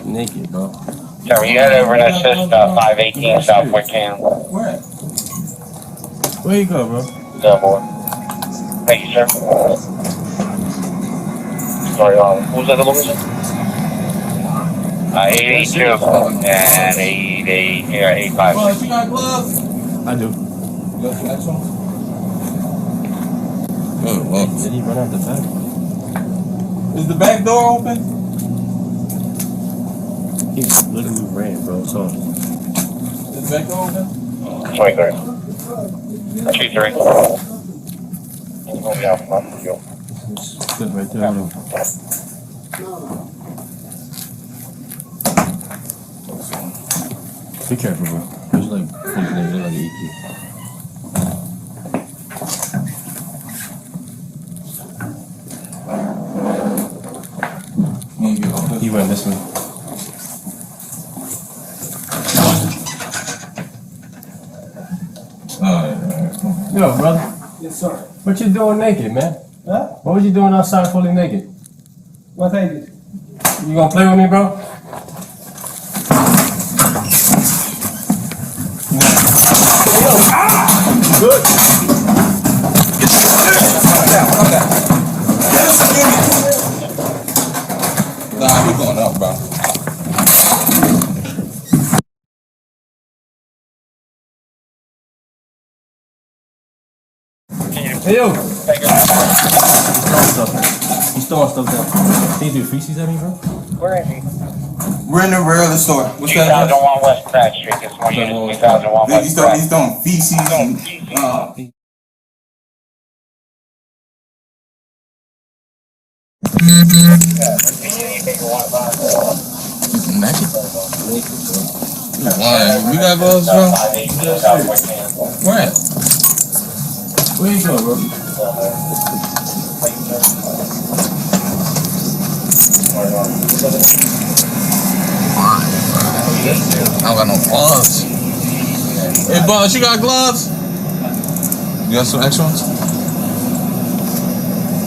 Naked, bro. So you head over and assist 518 South Town. Where? Where you go, bro? Double. Thank you, sir. Sorry, what was that the location? 882 and 85. Well, you got gloves? I do. You got the on? Oh, well. Did he run out the back? Is the back door open? He literally ran, bro. So. Is the back door open? 23. 23. Good right there. Hold on. Be careful, bro. There's like something like an EQ. He went this way. Yo, brother. Yes, sir. What you doing naked, man? Huh? What was you doing outside fully naked? What I did? You gonna play with me, bro? Good. Calm down. Nah, we going up, bro. Hey, yo. He's throwing stuff down. Can you do feces at me, bro? Where is he? We're in the rear of the store. What's that? 2001 West Pratt Street. This one unit 2001 West Pratt. He's throwing feces and naked? Why? We got gloves, bro? Where? Where you go, bro? I don't got no gloves. Hey, boss, you got gloves? You got some extra ones?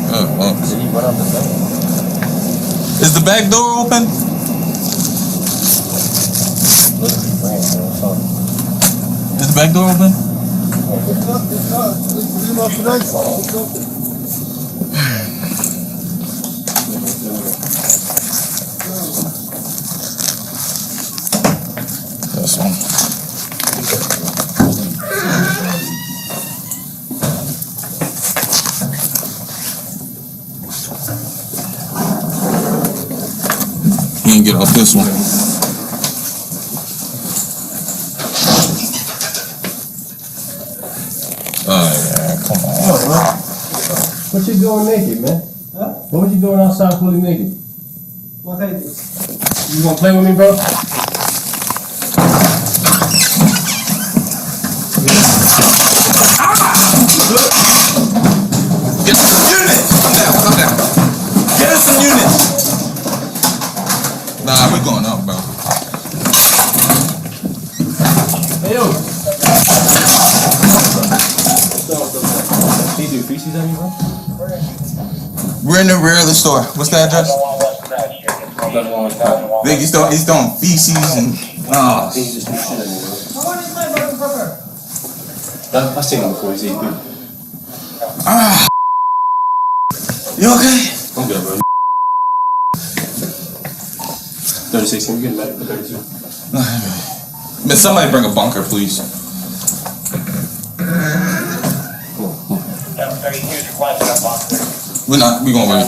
Oh, well. Did he run out the back? Is the back door open? Is the back door open? This one. He ain't get off this one. Yeah, come on. What you doing naked, man? Huh? What was you doing outside fully naked? What I did? You gonna play with me, bro? Get some units! Come down. Get us some units! Nah, we going up, bro. Hey, yo. Can you do feces at me, bro? We're in the rear of the store. What's the address? Vic, he's throwing feces and Can you just do shit at me, bro? I've seen him before. He's good. You okay? I'm good, bro. 36, can we get back to 32? Man, somebody bring a bunker, please. We gonna wait.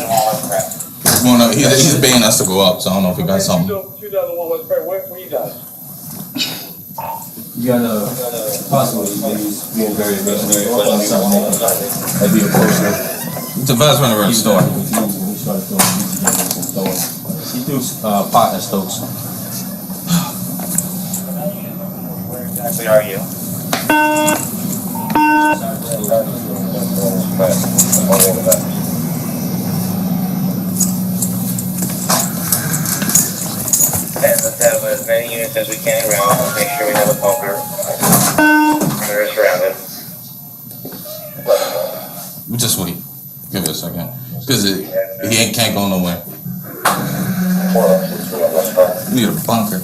He's paying us to go up, so I don't know if we got something. 2001 West Pratt. Where you guys? You got possibly being very aggressive. That'd be a poster. It's a best one around the store. He started throwing. He threw pot at Stokes. Where exactly are you? Let's have as many units as we can around. Make sure we have a bunker. We're surrounded. We just wait. Give it a second. Because he can't go nowhere. We need a bunker.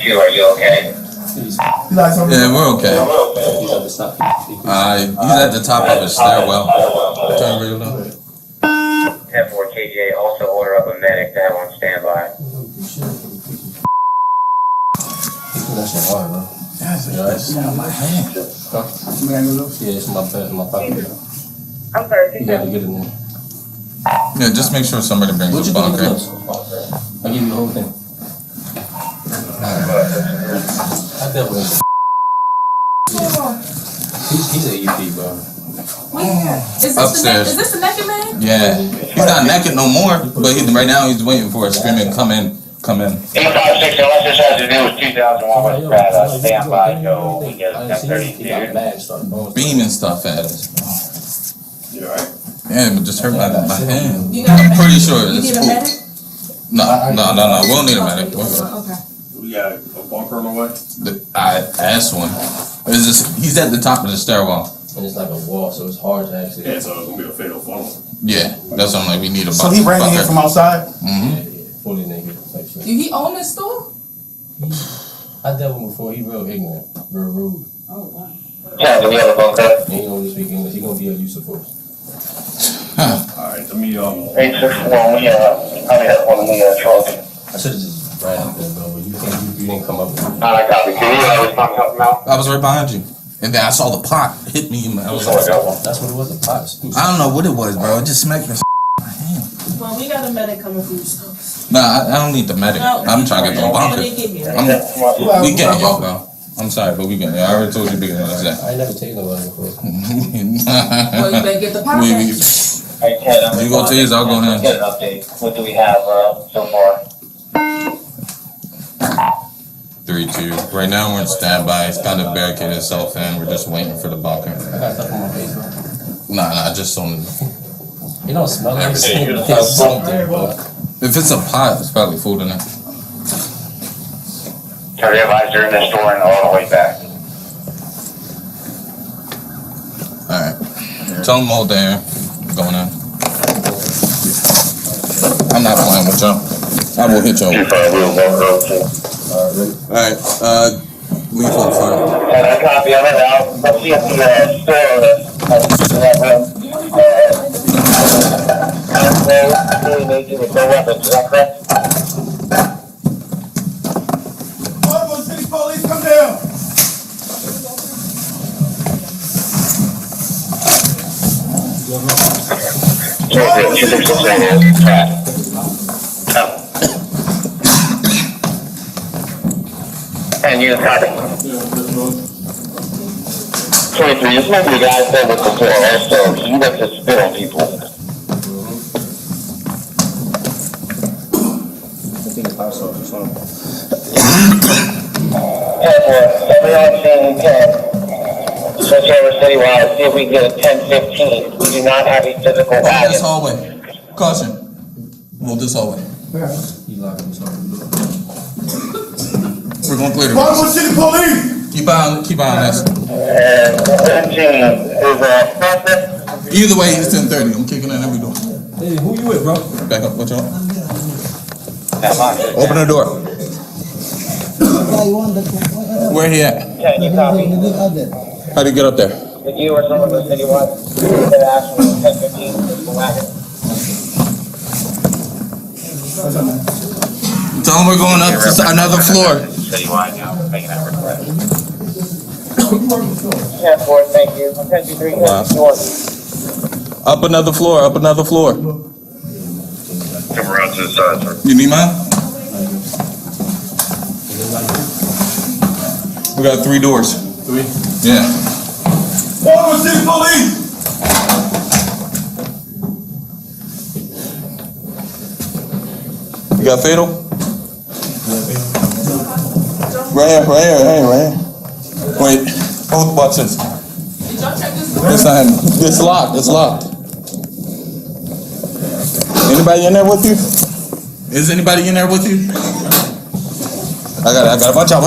Q, are you okay? Yeah, we're okay. He's at the stop. He's at the top of his stairwell. Turn real low. 10-4 KJ, also order up a medic to have on standby. That shit hard, bro. It's out of my hand. Yeah, it's my pocket. I'm sorry, You gotta get in there. Yeah, just make sure somebody brings What a you think of bunker. this? I'll give you the whole thing. I definitely. He's an EP, bro. Upstairs. Is this the naked man? Yeah, he's not naked no more, but right now he's waiting for a screaming, come in. 856, unless this has to do with 2001 West Pratt, standby, Joe, we get a 1032. Beaming stuff at us. You alright? Yeah, but just hurt my hand. You got I'm pretty sure You it's need a poop. medic? No. We don't need a medic. Okay. We got a bunker on the way? I asked one. He's at the top of the stairwell. And it's like a wall, so it's hard to actually. Yeah, so it's gonna be a fatal funnel. Yeah, that's what I'm like. We need a bunker. So he ran in here from outside? Fully naked type shit. Did he own this store? I dealt with him before. He real ignorant, real rude. Oh, wow. Yeah, do we have a bunker? He ain't gonna speak English. He gonna be a use of force. Alright, let me 861, we have one of the trucks. I should have just ran up there, bro. But you didn't come up with it. I copy. Can you respond to help him out? I was right behind you. And then I saw the pot hit me. And I was like, That's what it was. The pots. I don't know what it was, bro. It just smacked me. Well, we got a medic coming for you, so. Nah, I don't need the medic. I'm trying to get the bunker. We get here, bro. I'm sorry, but we get here. I already told you bigger than that. I ain't never taken nobody before. Well, you better get the pot. You go to his, I'll go in. Get an update. What do we have so far? 3-2. Right now we're in standby. It's kind of barricaded itself in. We're just waiting for the bunker. I got stuff on my face, bro. Nah, just on. It don't smell like Everything. it. It's something, bro. If it's a pot, it's probably food in it. Carry advisor in the store and all the way back. Alright. Tell them all there. Going in. I'm not playing with y'all. I will hit y'all. Alright, lethal fire. And I copy on it now. Let's see if the store really making with no weapons. Is that correct? Baltimore City Police, come down! And you copy. 23, this might be the guy that was before also. He likes to spit on people. I think the power source is on. Everyone seeing 10. Switch over citywide, see if we can get a 10-15. We do not have a physical This wagon. hallway. Caution. Move this hallway. He locked himself. We're gonna clear the Baltimore City Police! Keep on this. And 17 is suspect. Either way, it's 10:30. I'm kicking in every door. Hey, who you with, bro? Back up, watch out. Open the door. Where he at? Yeah, you copy. How do you get up there? Did you or someone from the citywide that asked for 10-15 physical wagon? Tell him we're going up to another floor. Citywide now, making that request. 10-4, thank you. 10-3, Wow. Up another floor, up another floor. Come around to the side, sir. You need mine? We got 3 doors. 3? Yeah. Baltimore City Police! You got fatal? Right here. Wait, hold, watch this. Did y'all check this door? It's locked. Anybody in there with you? Is anybody in there with you? I got it. Watch out.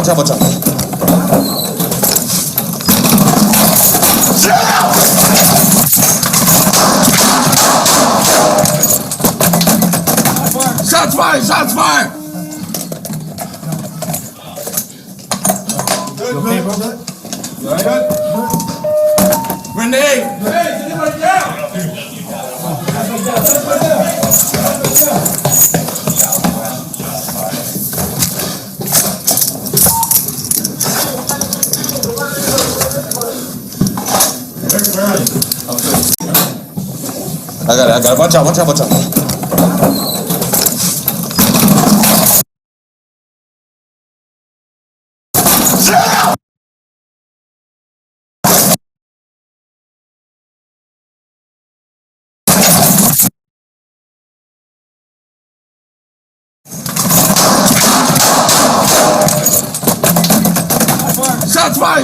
Shots fired! Shots fired! Good, okay, brother? You all right? Grenade! Hey, is anybody down? I got it. Watch out.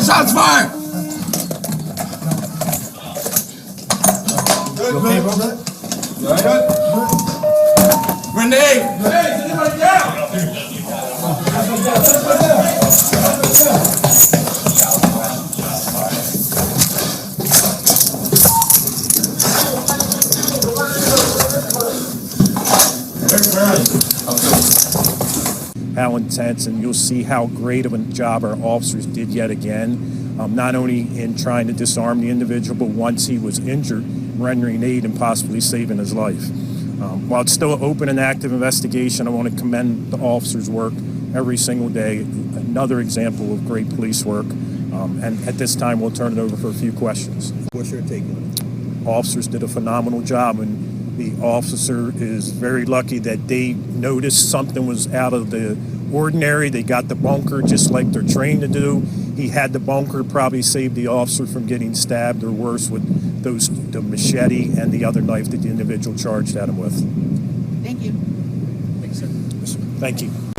Shots fired! Good, okay, brother? You all right? Grenade! Hey, is anybody down? How intense, and you'll see how great of a job our officers did yet again, not only in trying to disarm the individual, but once he was injured, rendering aid and possibly saving his life. While it's still an open and active investigation, I want to commend the officers' work every single day. Another example of great police work. And at this time, we'll turn it over for a few questions. What's your take on it? Officers did a phenomenal job, and the officer is very lucky that they noticed something was out of the ordinary. They got the bunker just like they're trained to do. He had the bunker, probably saved the officer from getting stabbed or worse with the machete and the other knife that the individual charged at him with. Thank you. Thank you.